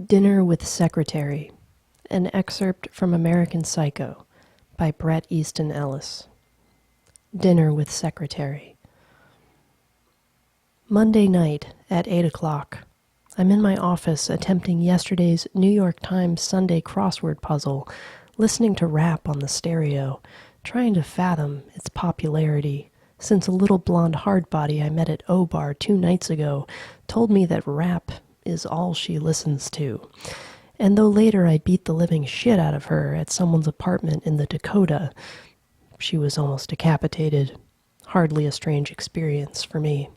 Dinner with Secretary, an excerpt from American Psycho by Bret Easton Ellis. Dinner with Secretary. Monday night at 8 o'clock. I'm in my office attempting yesterday's New York Times Sunday crossword puzzle, listening to rap on the stereo, trying to fathom its popularity, since a little blonde hardbody I met at O-Bar 2 nights ago told me that rap is all she listens to. And though later I beat the living shit out of her at someone's apartment in the Dakota, she was almost decapitated. Hardly a strange experience for me.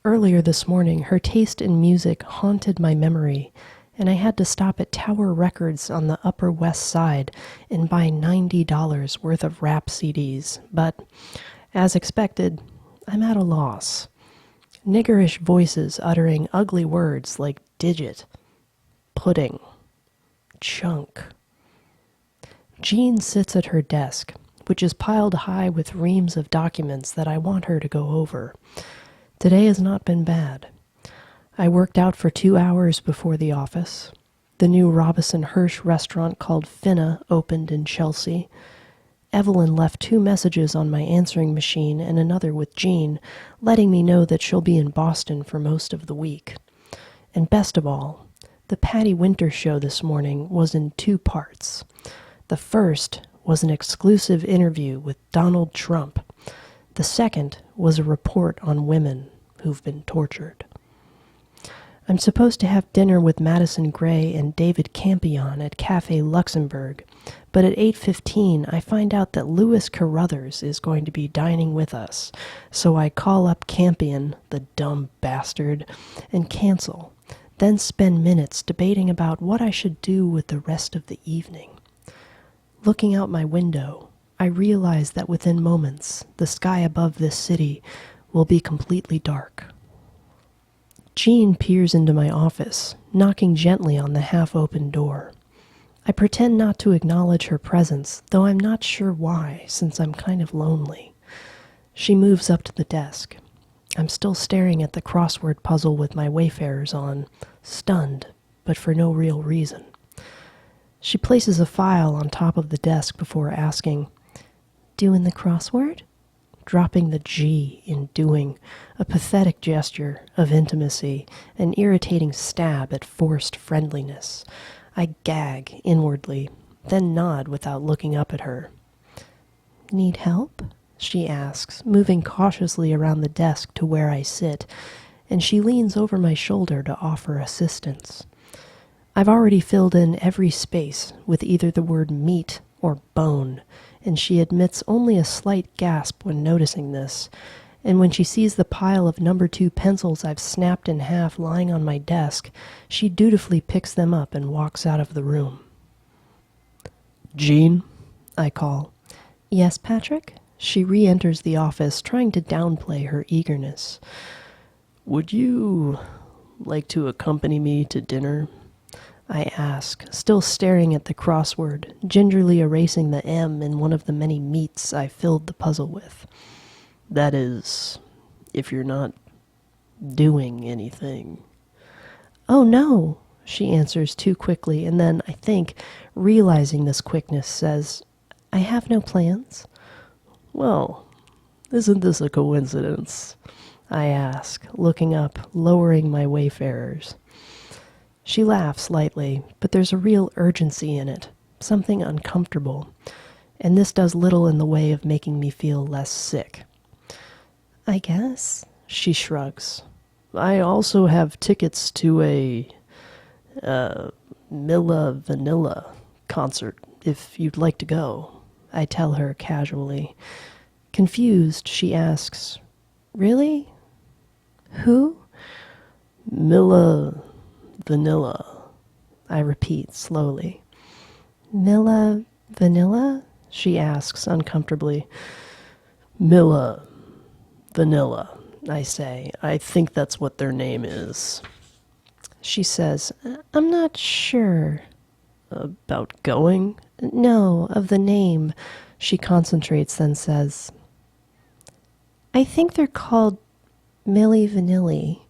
Earlier this morning, her taste in music haunted my memory, and I had to stop at Tower Records on the Upper West Side and buy $90 worth of rap CDs. But, as expected, I'm at a loss. Niggerish voices uttering ugly words like digit, pudding, chunk. Jean sits at her desk, which is piled high with reams of documents that I want her to go over. Today has not been bad. I worked out for 2 hours before the office. The new Robison Hirsch restaurant called Finna opened in Chelsea. Evelyn left 2 messages on my answering machine and another with Jean, letting me know that she'll be in Boston for most of the week. And best of all, the Patty Winter show this morning was in 2 parts. The first was an exclusive interview with Donald Trump. The second was a report on women who've been tortured. I'm supposed to have dinner with Madison Gray and David Campion at Café Luxembourg, but at 8:15 I find out that Louis Carruthers is going to be dining with us, so I call up Campion, the dumb bastard, and cancel, then spend minutes debating about what I should do with the rest of the evening. Looking out my window, I realize that within moments, the sky above this city will be completely dark. Jean peers into my office, knocking gently on the half-open door. I pretend not to acknowledge her presence, though I'm not sure why, since I'm kind of lonely. She moves up to the desk. I'm still staring at the crossword puzzle with my wayfarers on, stunned, but for no real reason. She places a file on top of the desk before asking, "Doing the crossword?" Dropping the G in doing, a pathetic gesture of intimacy, an irritating stab at forced friendliness. I gag inwardly, then nod without looking up at her. "Need help?" she asks, moving cautiously around the desk to where I sit, and she leans over my shoulder to offer assistance. I've already filled in every space with either the word meat or bone, and she admits only a slight gasp when noticing this, and when she sees the pile of number 2 pencils I've snapped in half lying on my desk, she dutifully picks them up and walks out of the room. "Jean?" I call. "Yes, Patrick?" She re-enters the office, trying to downplay her eagerness. "Would you like to accompany me to dinner?" I ask, still staring at the crossword, gingerly erasing the M in one of the many meats I filled the puzzle with. "That is, if you're not doing anything." "Oh, no," she answers too quickly, and then, I think, realizing this quickness, says, "I have no plans." "Well, isn't this a coincidence?" I ask, looking up, lowering my wayfarers. She laughs lightly, but there's a real urgency in it, something uncomfortable, and this does little in the way of making me feel less sick. "I guess," she shrugs. "I also have tickets to a Milla Vanilla concert, if you'd like to go," I tell her casually. Confused, she asks, "Really? Who?" "Milla Vanilla," I repeat slowly. "Milla Vanilla?" she asks uncomfortably. "Milla Vanilla," I say. "I think that's what their name is." She says, "I'm not sure." "About going?" "No, of the name." She concentrates, then says, "I think they're called Milli Vanilli."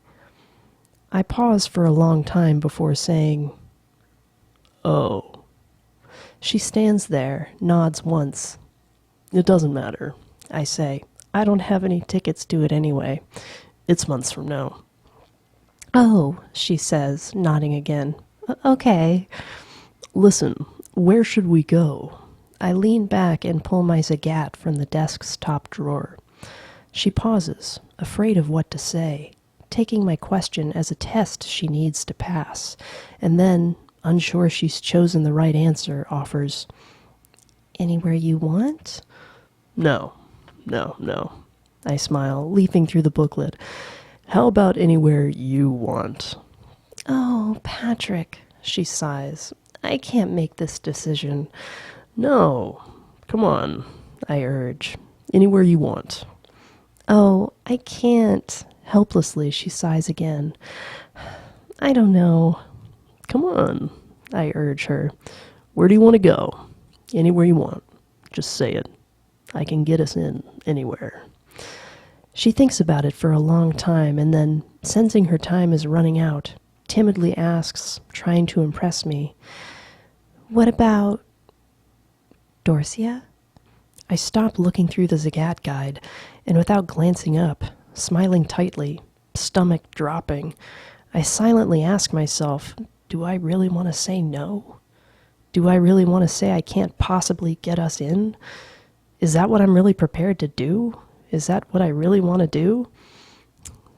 I pause for a long time before saying, "Oh." She stands there, nods once. "It doesn't matter," I say. "I don't have any tickets to it anyway. It's months from now." "Oh," she says, nodding again. Okay." "Listen, where should we go?" I lean back and pull my Zagat from the desk's top drawer. She pauses, afraid of what to say, taking my question as a test she needs to pass, and then, unsure she's chosen the right answer, offers, "Anywhere you want?" No. I smile, leafing through the booklet. "How about anywhere you want?" "Oh, Patrick," she sighs. "I can't make this decision." "No, come on," I urge. "Anywhere you want." "Oh, I can't." Helplessly, she sighs again. "I don't know." "Come on," I urge her. "Where do you want to go?" "Anywhere you want. Just say it. I can get us in anywhere." She thinks about it for a long time and then, sensing her time is running out, timidly asks, trying to impress me, "What about Dorsia?" I stop looking through the Zagat guide, and without glancing up, smiling tightly, stomach dropping, I silently ask myself, do I really want to say no? Do I really want to say I can't possibly get us in? Is that what I'm really prepared to do? Is that what I really want to do?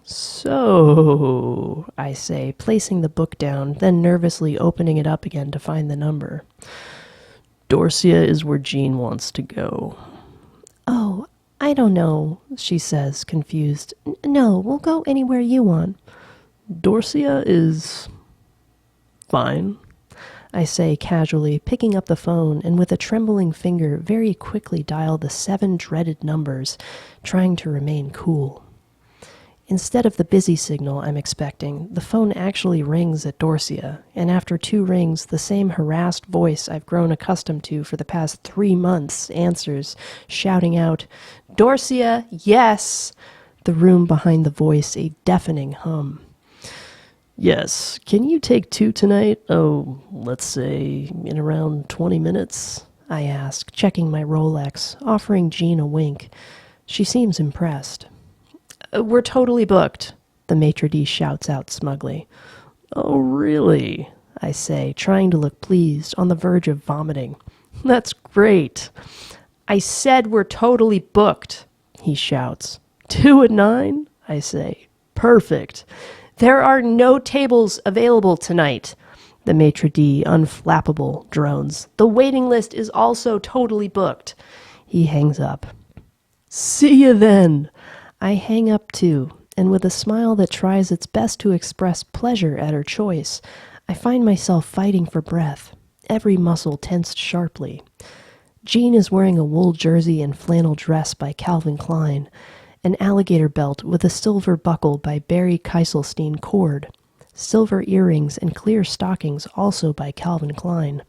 "So," I say, placing the book down, then nervously opening it up again to find the number. "Dorsia is where Jean wants to go." "Oh, I don't know," she says, confused. "No, we'll go anywhere you want." "Dorsia is fine," I say casually, picking up the phone and with a trembling finger very quickly dial the 7 dreaded numbers, trying to remain cool. Instead of the busy signal I'm expecting, the phone actually rings at Dorsia, and after 2 rings, the same harassed voice I've grown accustomed to for the past 3 months answers, shouting out, "Dorsia, yes!" The room behind the voice a deafening hum. "Yes, can you take 2 tonight? Oh, let's say in around 20 minutes?" I ask, checking my Rolex, offering Jean a wink. She seems impressed. "We're totally booked," the maitre d' shouts out smugly. "Oh, really?" I say, trying to look pleased, on the verge of vomiting. "That's great." "I said we're totally booked," he shouts. 2 at 9? I say. "Perfect." "There are no tables available tonight," the maitre d', unflappable, drones. "The waiting list is also totally booked." He hangs up. "See you then." I hang up too, and with a smile that tries its best to express pleasure at her choice, I find myself fighting for breath, every muscle tensed sharply. Jean is wearing a wool jersey and flannel dress by Calvin Klein, an alligator belt with a silver buckle by Barry Kieselstein cord, silver earrings and clear stockings also by Calvin Klein.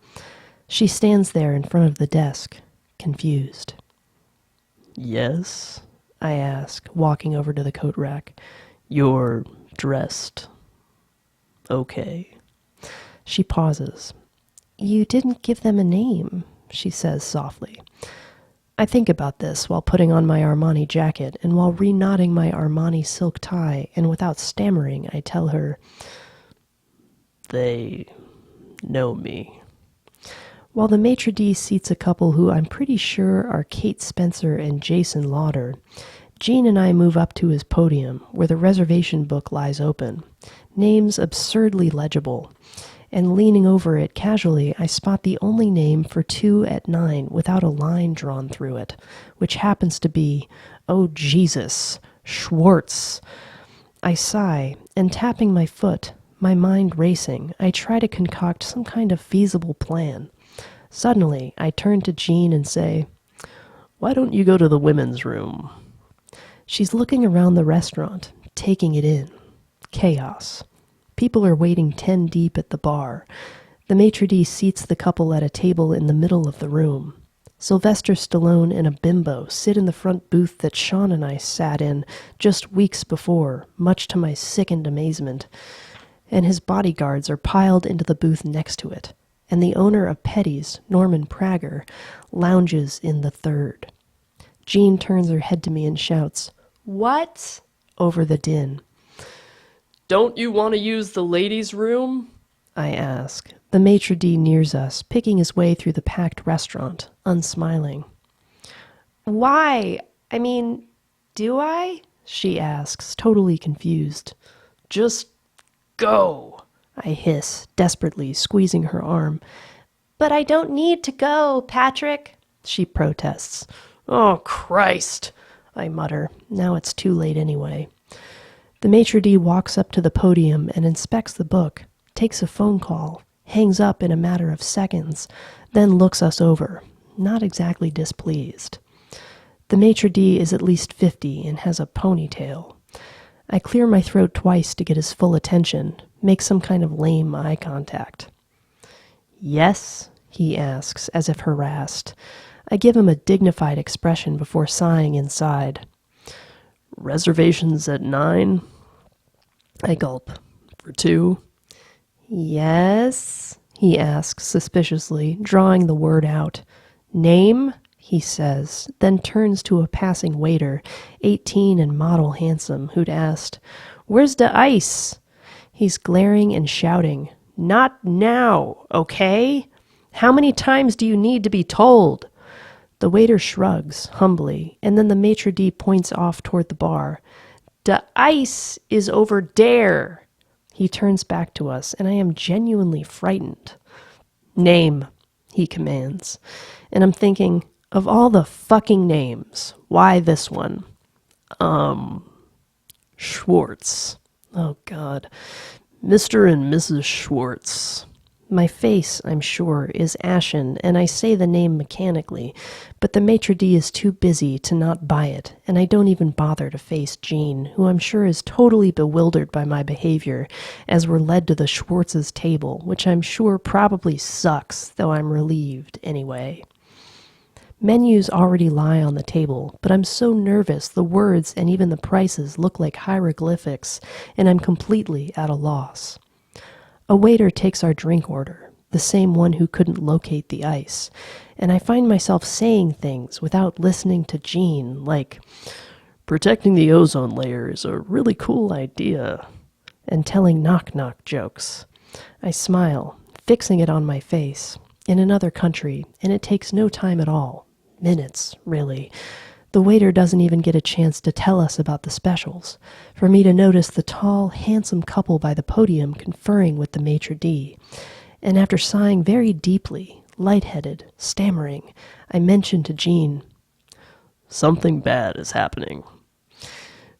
She stands there in front of the desk, confused. "Yes?" I ask, walking over to the coat rack. "You're dressed. Okay." She pauses. "You didn't give them a name," she says softly. I think about this while putting on my Armani jacket and while re-knotting my Armani silk tie, and without stammering, I tell her, "They know me." While the maitre d' seats a couple who I'm pretty sure are Kate Spencer and Jason Lauder, Jean and I move up to his podium, where the reservation book lies open, names absurdly legible, and leaning over it casually, I spot the only name for 2 at 9 without a line drawn through it, which happens to be, oh Jesus, Schwartz. I sigh, and tapping my foot, my mind racing, I try to concoct some kind of feasible plan. Suddenly, I turn to Jean and say, "Why don't you go to the women's room?" She's looking around the restaurant, taking it in. Chaos. People are waiting 10 deep at the bar. The maitre d' seats the couple at a table in the middle of the room. Sylvester Stallone and a bimbo sit in the front booth that Sean and I sat in just weeks before, much to my sickened amazement. and his bodyguards are piled into the booth next to it, and the owner of Petty's, Norman Prager, lounges in the third. Jean turns her head to me and shouts, "What?" over the din. "Don't you want to use the ladies' room?" I ask. The maitre d' nears us, picking his way through the packed restaurant, unsmiling. "Why? I mean, do I?" she asks, totally confused. "Just go," I hiss, desperately, squeezing her arm. "But I don't need to go, Patrick," she protests. "Oh, Christ," I mutter. Now it's too late anyway. The maitre d' walks up to the podium and inspects the book, takes a phone call, hangs up in a matter of seconds, then looks us over, not exactly displeased. The maitre d' is at least 50 and has a ponytail. I clear my throat twice to get his full attention, make some kind of lame eye contact. "Yes?" he asks, as if harassed. I give him a dignified expression before sighing inside. "Reservations at 9? I gulp. For 2? "Yes?" he asks suspiciously, drawing the word out. "Name?" he says, then turns to a passing waiter, 18 and model handsome, who'd asked, "Where's the ice?" He's glaring and shouting, "Not now, okay? How many times do you need to be told?" The waiter shrugs, humbly, and then the maitre d' points off toward the bar. "The ice is over there." He turns back to us, and I am genuinely frightened. "Name," he commands. And I'm thinking, of all the fucking names, why this one? Schwartz. Oh, God. Mr. and Mrs. Schwartz. My face, I'm sure, is ashen, and I say the name mechanically, but the maitre d' is too busy to not buy it, and I don't even bother to face Jean, who I'm sure is totally bewildered by my behavior, as we're led to the Schwartz's table, which I'm sure probably sucks, though I'm relieved anyway. Menus already lie on the table, but I'm so nervous the words and even the prices look like hieroglyphics, and I'm completely at a loss. A waiter takes our drink order, the same one who couldn't locate the ice, and I find myself saying things without listening to Jean, like, "Protecting the ozone layer is a really cool idea," and telling knock-knock jokes. I smile, fixing it on my face. In another country, and it takes no time at all. Minutes, really. The waiter doesn't even get a chance to tell us about the specials, for me to notice the tall, handsome couple by the podium conferring with the maitre d'. And after sighing very deeply, lightheaded, stammering, I mention to Jean, "Something bad is happening."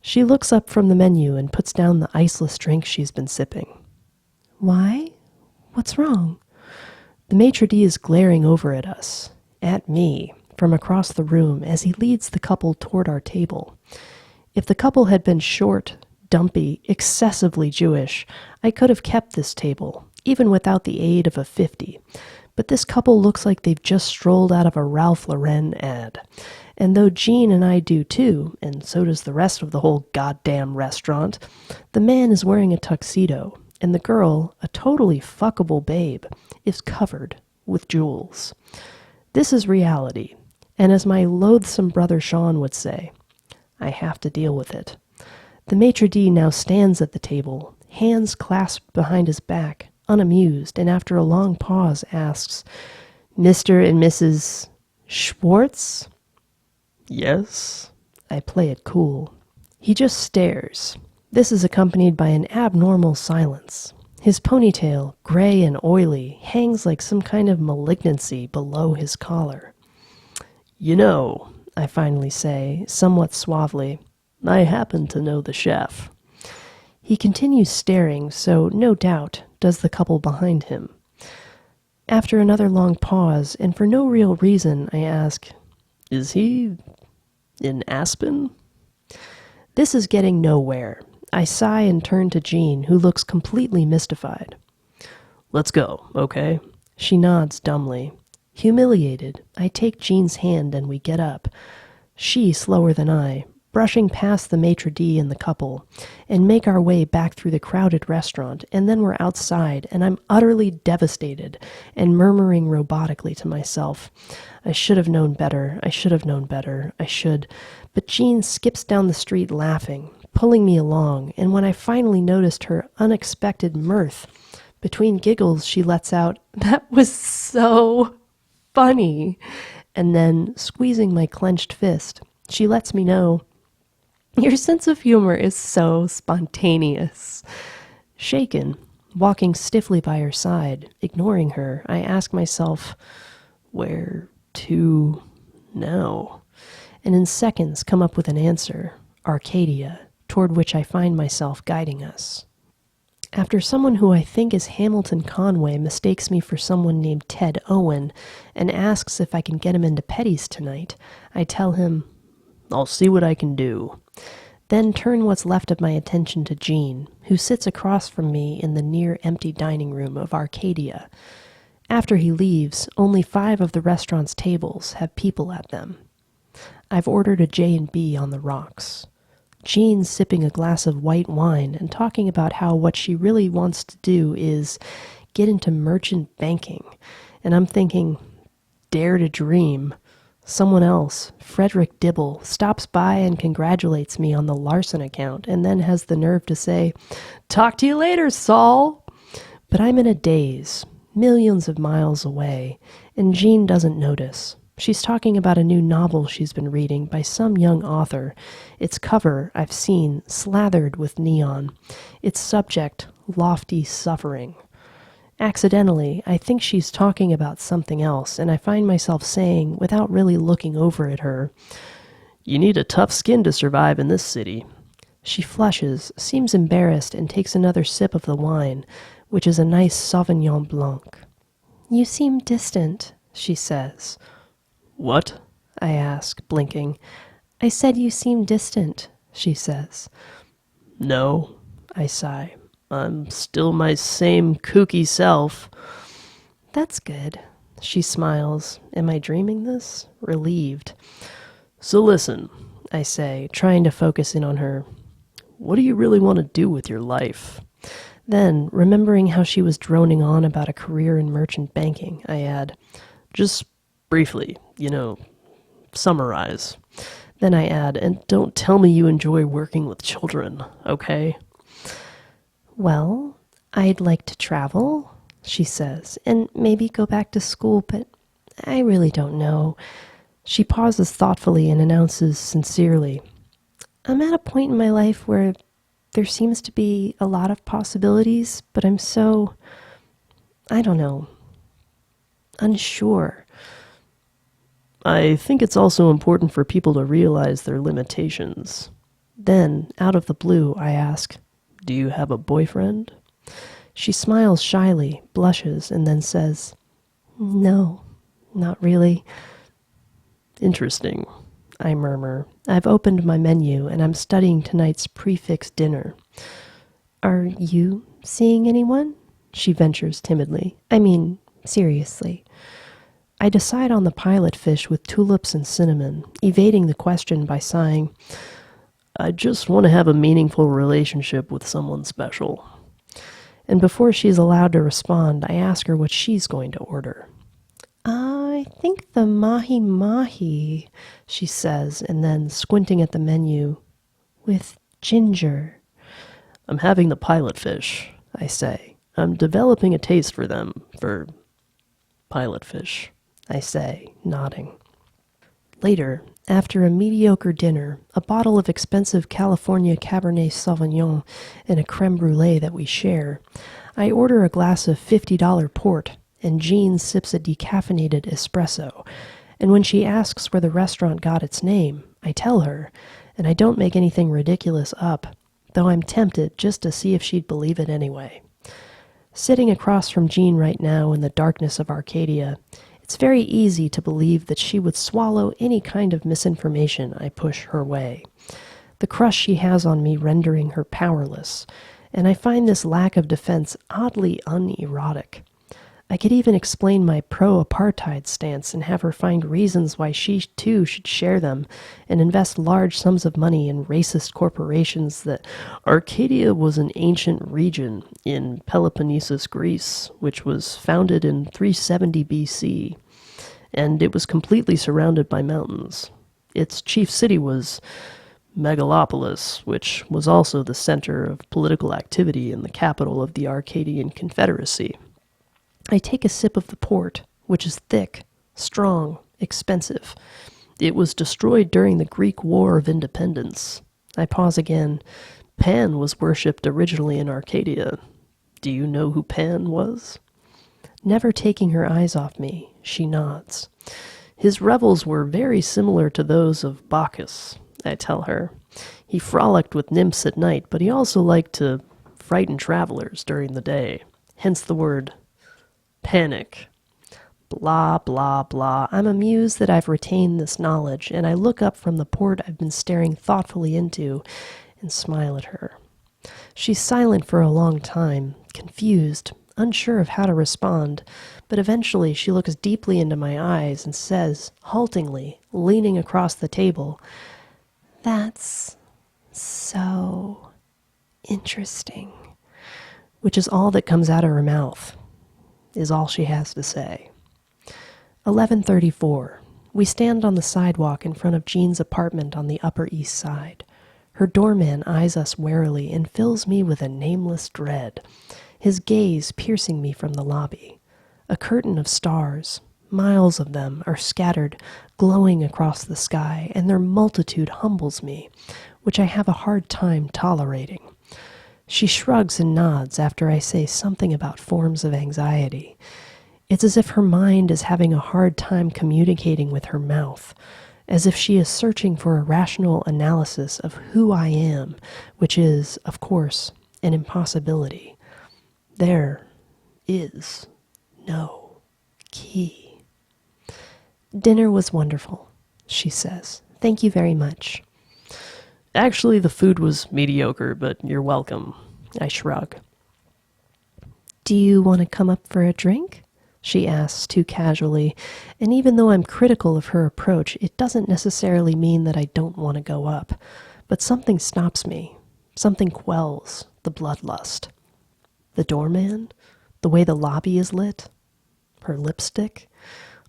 She looks up from the menu and puts down the iceless drink she's been sipping. "Why? What's wrong?" The maitre d' is glaring over at us, at me, from across the room as he leads the couple toward our table. If the couple had been short, dumpy, excessively Jewish, I could have kept this table, even without the aid of a 50. But this couple looks like they've just strolled out of a Ralph Lauren ad. And though Jean and I do too, and so does the rest of the whole goddamn restaurant, the man is wearing a tuxedo, and the girl, a totally fuckable babe, is covered with jewels. This is reality. And as my loathsome brother Sean would say, I have to deal with it. The maitre d' now stands at the table, hands clasped behind his back, unamused, and after a long pause asks, "Mr. and Mrs. Schwartz?" "Yes." I play it cool. He just stares. This is accompanied by an abnormal silence. His ponytail, gray and oily, hangs like some kind of malignancy below his collar. "You know," I finally say, somewhat suavely, "I happen to know the chef." He continues staring, so no doubt does the couple behind him. After another long pause, and for no real reason, I ask, "Is he in Aspen?" This is getting nowhere. I sigh and turn to Jean, who looks completely mystified. "Let's go, okay?" She nods dumbly. Humiliated, I take Jean's hand and we get up. She slower than I, brushing past the maitre d' and the couple, and make our way back through the crowded restaurant, and then we're outside, and I'm utterly devastated and murmuring robotically to myself, I should have known better, I should have known better, I should. But Jean skips down the street laughing, pulling me along, and when I finally noticed her unexpected mirth, between giggles she lets out, "That was so funny." And then, squeezing my clenched fist, she lets me know, "Your sense of humor is so spontaneous." Shaken, walking stiffly by her side, ignoring her, I ask myself, where to now? And in seconds come up with an answer, Arcadia, toward which I find myself guiding us. After someone who I think is Hamilton Conway mistakes me for someone named Ted Owen and asks if I can get him into Petty's tonight, I tell him, I'll see what I can do. Then turn what's left of my attention to Jean, who sits across from me in the near-empty dining room of Arcadia. After he leaves, only 5 of the restaurant's tables have people at them. I've ordered a J&B on the rocks. Jean's sipping a glass of white wine and talking about how what she really wants to do is get into merchant banking. And I'm thinking, dare to dream. Someone else, Frederick Dibble, stops by and congratulates me on the Larson account and then has the nerve to say, "Talk to you later, Saul." But I'm in a daze, millions of miles away, and Jean doesn't notice. She's talking about a new novel she's been reading by some young author. Its cover, I've seen, slathered with neon. Its subject, lofty suffering. Accidentally, I think she's talking about something else, and I find myself saying, without really looking over at her, "You need a tough skin to survive in this city." She flushes, seems embarrassed, and takes another sip of the wine, which is a nice Sauvignon Blanc. "You seem distant," she says. "What?" I ask, blinking. "I said you seem distant," she says. "No," I sigh. "I'm still my same kooky self." "That's good." She smiles. Am I dreaming this? Relieved. "So listen," I say, trying to focus in on her. "What do you really want to do with your life?" Then, remembering how she was droning on about a career in merchant banking, I add, "Just briefly, summarize." Then I add, "And don't tell me you enjoy working with children, okay?" "Well, I'd like to travel," she says, "and maybe go back to school, but I really don't know." She pauses thoughtfully and announces sincerely, "I'm at a point in my life where there seems to be a lot of possibilities, but I'm so, I don't know, unsure." "I think it's also important for people to realize their limitations." Then, out of the blue, I ask, "Do you have a boyfriend?" She smiles shyly, blushes, and then says, "No, not really." "Interesting," I murmur. I've opened my menu, and I'm studying tonight's prix-fixe dinner. "Are you seeing anyone?" she ventures timidly. I mean, seriously. I decide on the pilot fish with tulips and cinnamon, evading the question by sighing, "I just want to have a meaningful relationship with someone special." And before she's allowed to respond, I ask her what she's going to order. "I think the mahi-mahi," she says, and then, squinting at the menu, "with ginger." "I'm having the pilot fish," I say. "I'm developing a taste for them, for pilot fish," I say, nodding. Later, after a mediocre dinner, a bottle of expensive California Cabernet Sauvignon, and a creme brulee that we share, I order a glass of $50 port, and Jean sips a decaffeinated espresso. And when she asks where the restaurant got its name, I tell her, and I don't make anything ridiculous up, though I'm tempted just to see if she'd believe it anyway. Sitting across from Jean right now in the darkness of Arcadia, it's very easy to believe that she would swallow any kind of misinformation I push her way. The crush she has on me rendering her powerless, and I find this lack of defense oddly unerotic. I could even explain my pro-apartheid stance and have her find reasons why she too should share them and invest large sums of money in racist corporations. That Arcadia was an ancient region in Peloponnesus, Greece, which was founded in 370 BC, and it was completely surrounded by mountains. Its chief city was Megalopolis, which was also the center of political activity and the capital of the Arcadian Confederacy. I take a sip of the port, which is thick, strong, expensive. It was destroyed during the Greek War of Independence. I pause again. Pan was worshipped originally in Arcadia. Do you know who Pan was? Never taking her eyes off me, she nods. His revels were very similar to those of Bacchus, I tell her. He frolicked with nymphs at night, but he also liked to frighten travelers during the day. Hence the word panic. Blah, blah, blah. I'm amused that I've retained this knowledge, and I look up from the port I've been staring thoughtfully into and smile at her. She's silent for a long time, confused, unsure of how to respond, but eventually she looks deeply into my eyes and says, haltingly, leaning across the table, "That's so interesting," which is all that comes out of her mouth. Is all she has to say. 11:34. We stand on the sidewalk in front of Jean's apartment on the Upper East Side. Her doorman eyes us warily and fills me with a nameless dread, his gaze piercing me from the lobby. A curtain of stars, miles of them, are scattered, glowing across the sky, and their multitude humbles me, which I have a hard time tolerating. She shrugs and nods after I say something about forms of anxiety. It's as if her mind is having a hard time communicating with her mouth, as if she is searching for a rational analysis of who I am, which is, of course, an impossibility. There is no key. "Dinner was wonderful," she says. "Thank you very much." Actually, the food was mediocre, but you're welcome. I shrug. "Do you want to come up for a drink?" she asks too casually, and even though I'm critical of her approach, it doesn't necessarily mean that I don't want to go up. But something stops me. Something quells the bloodlust. The doorman? The way the lobby is lit? Her lipstick?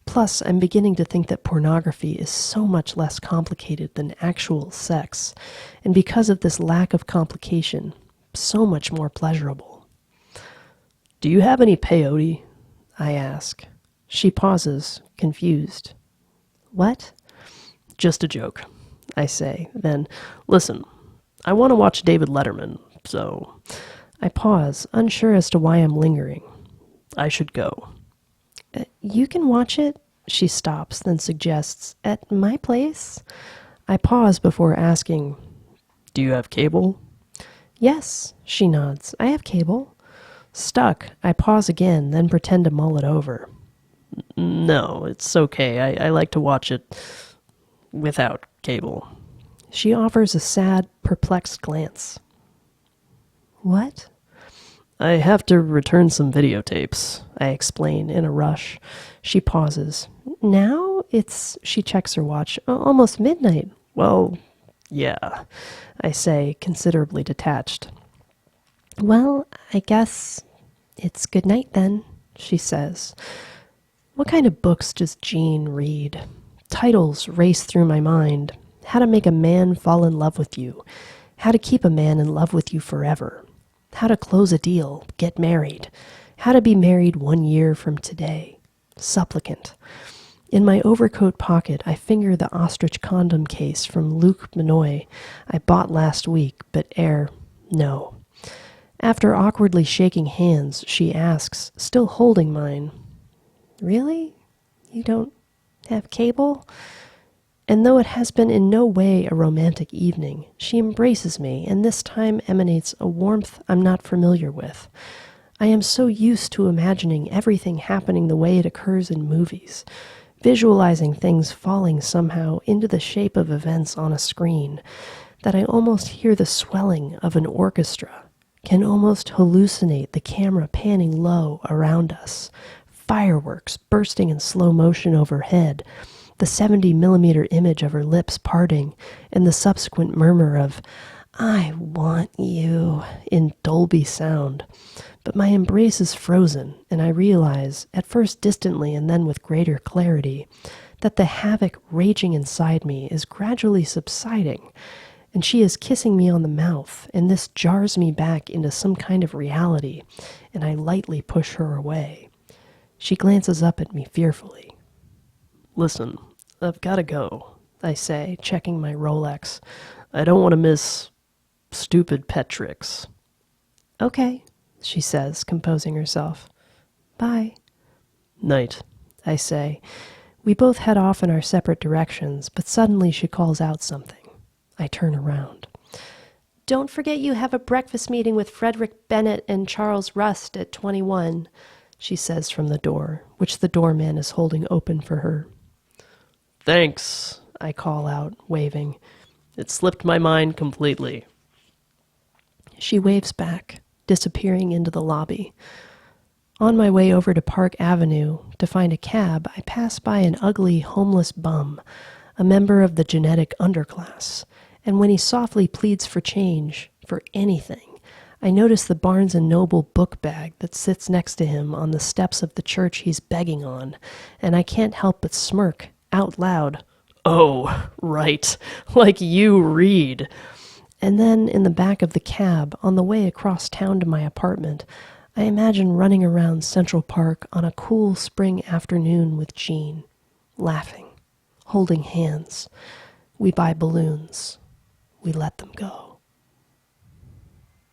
Plus, I'm beginning to think that pornography is so much less complicated than actual sex, and because of this lack of complication, so much more pleasurable. Do you have any peyote? I ask. She pauses, confused. What? Just a joke, I say. Then, listen, I want to watch David Letterman, so... I pause, unsure as to why I'm lingering. I should go. You can watch it, she stops, then suggests, at my place? I pause before asking, Do you have cable? Yes, she nods. I have cable. Stuck, I pause again, then pretend to mull it over. No, it's okay. I like to watch it without cable. She offers a sad, perplexed glance. What? I have to return some videotapes, I explain in a rush. She pauses. Now? She checks her watch. Almost midnight. Well, yeah, I say, considerably detached. Well, I guess it's good night then, she says. What kind of books does Jean read? Titles race through my mind. How to make a man fall in love with you. How to keep a man in love with you forever. How to close a deal, get married. How to be married 1 year from today. Supplicant. In my overcoat pocket, I finger the ostrich condom case from Luc Benoit I bought last week, but no. After awkwardly shaking hands, she asks, still holding mine, "Really? You don't have cable?" And though it has been in no way a romantic evening, she embraces me, and this time emanates a warmth I'm not familiar with. I am so used to imagining everything happening the way it occurs in movies, visualizing things falling somehow into the shape of events on a screen, that I almost hear the swelling of an orchestra, can almost hallucinate the camera panning low around us, fireworks bursting in slow motion overhead, the 70mm image of her lips parting, and the subsequent murmur of, "I want you," in Dolby sound. But my embrace is frozen, and I realize, at first distantly and then with greater clarity, that the havoc raging inside me is gradually subsiding, and she is kissing me on the mouth, and this jars me back into some kind of reality, and I lightly push her away. She glances up at me fearfully. "Listen, I've got to go," I say, checking my Rolex. "I don't want to miss stupid pet tricks." "Okay," she says, composing herself. "Bye." "Night," I say. We both head off in our separate directions, but suddenly she calls out something. I turn around. "Don't forget you have a breakfast meeting with Frederick Bennett and Charles Rust at 21, she says from the door, which the doorman is holding open for her. "Thanks," I call out, waving. "It slipped my mind completely." She waves back, disappearing into the lobby. On my way over to Park Avenue to find a cab, I pass by an ugly, homeless bum, a member of the genetic underclass, and when he softly pleads for change, for anything, I notice the Barnes & Noble book bag that sits next to him on the steps of the church he's begging on, and I can't help but smirk, out loud. "Oh, right, like you read." And then, in the back of the cab, on the way across town to my apartment, I imagine running around Central Park on a cool spring afternoon with Jean, laughing, holding hands. We buy balloons. We let them go.